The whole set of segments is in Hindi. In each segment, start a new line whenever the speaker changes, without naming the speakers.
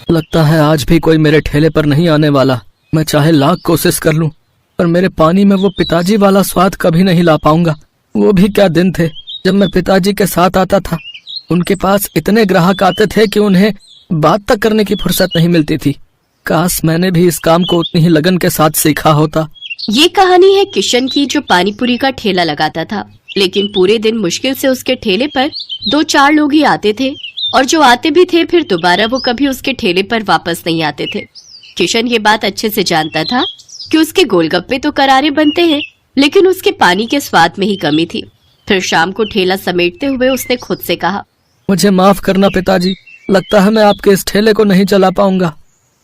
लगता है आज भी कोई मेरे ठेले पर नहीं आने वाला। मैं चाहे लाख कोशिश कर लूं, पर मेरे पानी में वो पिताजी वाला स्वाद कभी नहीं ला पाऊंगा। वो भी क्या दिन थे जब मैं पिताजी के साथ आता था। उनके पास इतने ग्राहक आते थे कि उन्हें बात तक करने की फुर्सत नहीं मिलती थी। काश मैंने भी इस काम को उतनी ही लगन के साथ सीखा होता।
ये कहानी है किशन की, जो पानीपुरी का ठेला लगाता था, लेकिन पूरे दिन मुश्किल से उसके ठेले पर 2-4 लोग ही आते थे, और जो आते भी थे फिर दोबारा वो कभी उसके ठेले पर वापस नहीं आते थे। किशन ये बात अच्छे से जानता था कि उसके गोलगप्पे तो करारे बनते हैं, लेकिन उसके पानी के स्वाद में ही कमी थी। फिर शाम को ठेला समेटते हुए उसने खुद से कहा,
मुझे माफ करना पिताजी, लगता है मैं आपके इस ठेले को नहीं चला पाऊंगा।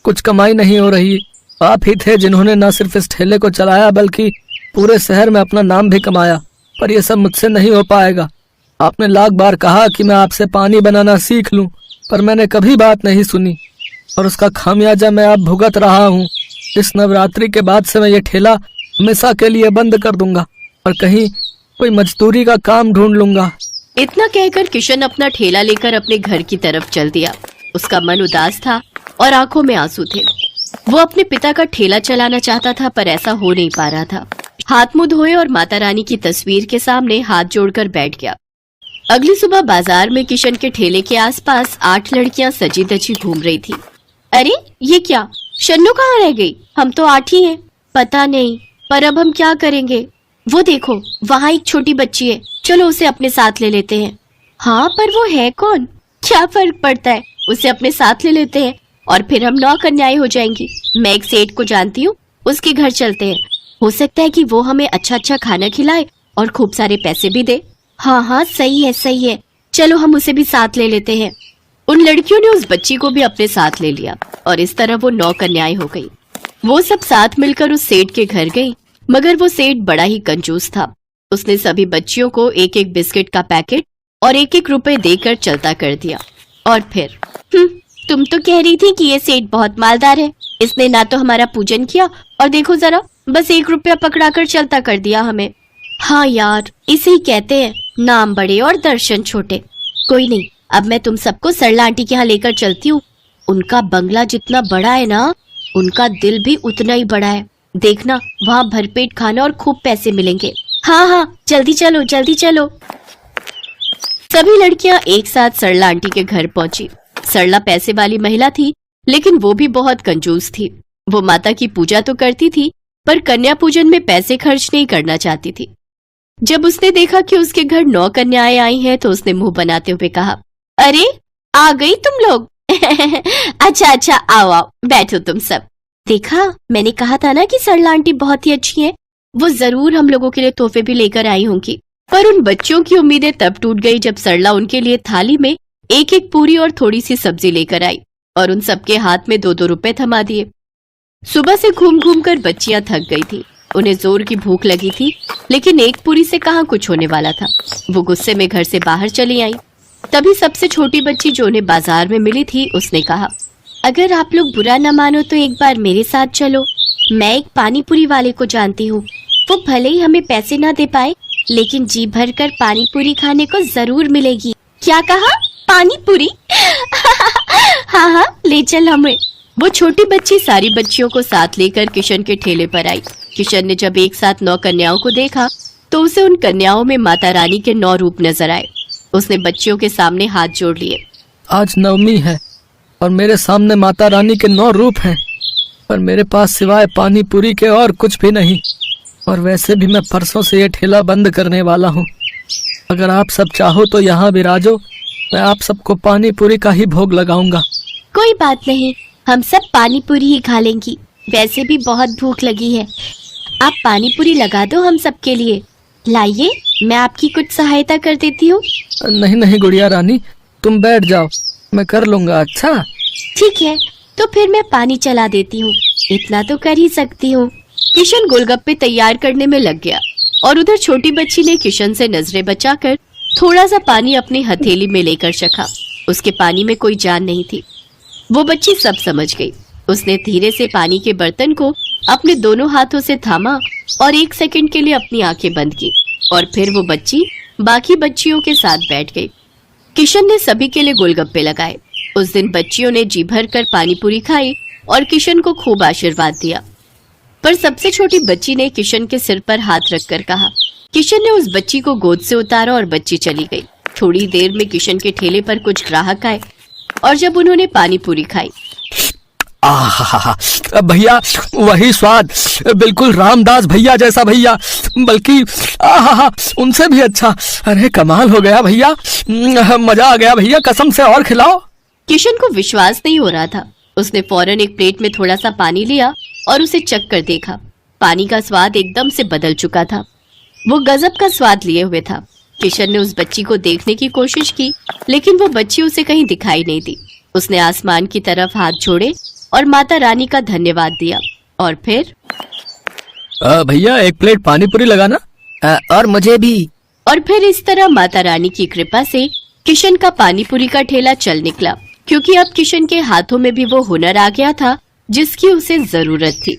कुछ कमाई नहीं हो रही। आप ही थे जिन्होंने न सिर्फ इस ठेले को चलाया बल्कि पूरे शहर में अपना नाम भी कमाया, पर यह सब मुझसे नहीं हो पाएगा। आपने लाख बार कहा कि मैं आपसे पानी बनाना सीख लूं, पर मैंने कभी बात नहीं सुनी, और उसका खामियाजा मैं अब भुगत रहा हूं। इस नवरात्रि के बाद से मैं ये ठेला हमेशा के लिए बंद कर दूंगा और कहीं कोई मजदूरी का काम ढूंढ लूंगा।
इतना कहकर किशन अपना ठेला लेकर अपने घर की तरफ चल दिया। उसका मन उदास था और आंखों में आंसू थे। वो अपने पिता का ठेला चलाना चाहता था, पर ऐसा हो नहीं पा रहा था। हाथ मुंह धोए और माता रानी की तस्वीर के सामने हाथ जोड़कर बैठ गया। अगली सुबह बाजार में किशन के ठेले के आसपास 8 लड़कियां सजी धजी घूम रही थी। अरे ये क्या, शन्नू कहाँ रह गई? हम तो 8 ही हैं। पता नहीं, पर अब हम क्या करेंगे? वो देखो, वहाँ एक छोटी बच्ची है, चलो उसे अपने साथ ले लेते हैं। हाँ, पर वो है कौन? क्या फर्क पड़ता है, उसे अपने साथ ले लेते हैं और फिर हम 9 कन्याएं हो जाएंगी। मैं एक सेठ को जानती हूँ, उसके घर चलते हैं। हो सकता है कि वो हमें अच्छा अच्छा खाना खिलाए और खूब सारे पैसे भी दे। हाँ हाँ, सही है, चलो हम उसे भी साथ ले लेते हैं। उन लड़कियों ने उस बच्ची को भी अपने साथ ले लिया और इस तरह वो 9 कन्याएं हो गई। वो सब साथ मिलकर उस सेठ के घर गई, मगर वो सेठ बड़ा ही कंजूस था। उसने सभी बच्चियों को 1-1 बिस्किट का पैकेट और 1-1 रुपए देकर चलता कर दिया। और फिर तुम तो कह रही थी कि ये सेठ बहुत मालदार है। इसने ना तो हमारा पूजन किया और देखो जरा, बस 1 रुपया पकड़ाकर चलता कर दिया हमें। हाँ यार, इसे ही कहते हैं नाम बड़े और दर्शन छोटे। कोई नहीं, अब मैं तुम सबको सरला आंटी के यहाँ लेकर चलती हूँ। उनका बंगला जितना बड़ा है ना, उनका दिल भी उतना ही बड़ा है। देखना, वहाँ भरपेट खाना और खूब पैसे मिलेंगे। हाँ हाँ, जल्दी चलो जल्दी चलो। सभी लड़कियां एक साथ सरला आंटी के घर पहुंची। सरला पैसे वाली महिला थी, लेकिन वो भी बहुत कंजूस थी। वो माता की पूजा तो करती थी, पर कन्या पूजन में पैसे खर्च नहीं करना चाहती थी। जब उसने देखा कि उसके घर 9 कन्याएं आई हैं, तो उसने मुंह बनाते हुए कहा, अरे आ गई तुम लोग। अच्छा, आओ आओ, बैठो तुम सब। देखा, मैंने कहा था ना कि सरला आंटी बहुत ही अच्छी है। वो जरूर हम लोगों के लिए तोहफे भी लेकर आई होंगी। पर उन बच्चों की उम्मीदें तब टूट गई जब सरला उनके लिए थाली में 1-1 पूरी और थोड़ी सी सब्जी लेकर आई और उन सबके हाथ में 2-2 रुपए थमा दिए। सुबह से घूम घूम कर बच्चियां थक गई थी। उन्हें जोर की भूख लगी थी, लेकिन 1 पूरी से कहाँ कुछ होने वाला था। वो गुस्से में घर से बाहर चली आई। तभी सबसे छोटी बच्ची जो उन्हें बाजार में मिली थी, उसने कहा, अगर आप लोग बुरा न मानो तो एक बार मेरे साथ चलो। मैं एक पानी पूरी वाले को जानती हूँ। वो भले ही हमें पैसे ना दे पाए, लेकिन जी भर कर पानी पूरी खाने को जरूर मिलेगी। क्या कहा? पानी पूरी? हाँ, ले चल हमें। वो छोटी बच्ची सारी बच्चियों को साथ लेकर किशन के ठेले पर आई। किशन ने जब एक साथ 9 कन्याओं को देखा, तो उसे उन कन्याओं में माता रानी के 9 रूप नजर आए। उसने बच्चियों के सामने हाथ जोड़ लिए।
आज नवमी है और मेरे सामने माता रानी के 9 रूप हैं, पर मेरे पास सिवाय पानी पूरी के और कुछ भी नहीं। और वैसे भी मैं परसों से ये ठेला बंद करने वाला हूँ। अगर आप सब चाहो तो यहाँ विराजो, मैं आप सबको पानी पूरी का ही भोग लगाऊंगा।
कोई बात नहीं, हम सब पानी पूरी ही खा लेंगी। वैसे भी बहुत भूख लगी है। आप पानी पूरी लगा दो हम सबके लिए। लाइए, मैं आपकी कुछ सहायता कर देती हूँ।
नहीं गुड़िया रानी, तुम बैठ जाओ, मैं कर लूंगा। अच्छा
ठीक है, तो फिर मैं पानी चला देती हूँ। इतना तो कर ही सकती हूँ। किशन गोलगप्पे तैयार करने में लग गया और उधर छोटी बच्ची ने किशन से नजरें बचाकर थोड़ा सा पानी अपनी हथेली में लेकर चखा। उसके पानी में कोई जान नहीं थी। वो बच्ची सब समझ गई। उसने धीरे से पानी के बर्तन को अपने दोनों हाथों से थामा और 1 सेकंड के लिए अपनी आंखें बंद की और फिर वो बच्ची बाकी बच्चियों के साथ बैठ गई। किशन ने सभी के लिए गोलगप्पे लगाए। उस दिन बच्चियों ने जी भर कर पानी पूरी खाई और किशन को खूब आशीर्वाद दिया। पर सबसे छोटी बच्ची ने किशन के सिर पर हाथ रखकर कहा। किशन ने उस बच्ची को गोद से उतारा और बच्ची चली गई। थोड़ी देर में किशन के ठेले पर कुछ ग्राहक आए और जब उन्होंने पानी पूरी खाई,
आहा, भैया वही स्वाद, बिल्कुल रामदास भैया जैसा भैया, बल्कि आहा उनसे भी अच्छा। अरे कमाल हो गया भैया, मजा आ गया भैया, कसम से और खिलाओ।
किशन को विश्वास नहीं हो रहा था। उसने फौरन एक प्लेट में थोड़ा सा पानी लिया और उसे चख कर देखा। पानी का स्वाद एकदम से बदल चुका था। वो गजब का स्वाद लिए हुए था। किशन ने उस बच्ची को देखने की कोशिश की, लेकिन वो बच्ची उसे कहीं दिखाई नहीं दी। उसने आसमान की तरफ हाथ जोड़े और माता रानी का धन्यवाद दिया और फिर
भैया एक प्लेट पानी पूरी लगाना। और मुझे भी।
और फिर इस तरह माता रानी की कृपा से किशन का पानी पूरी का ठेला चल निकला, क्योंकि अब किशन के हाथों में भी वो हुनर आ गया था जिसकी उसे जरूरत थी।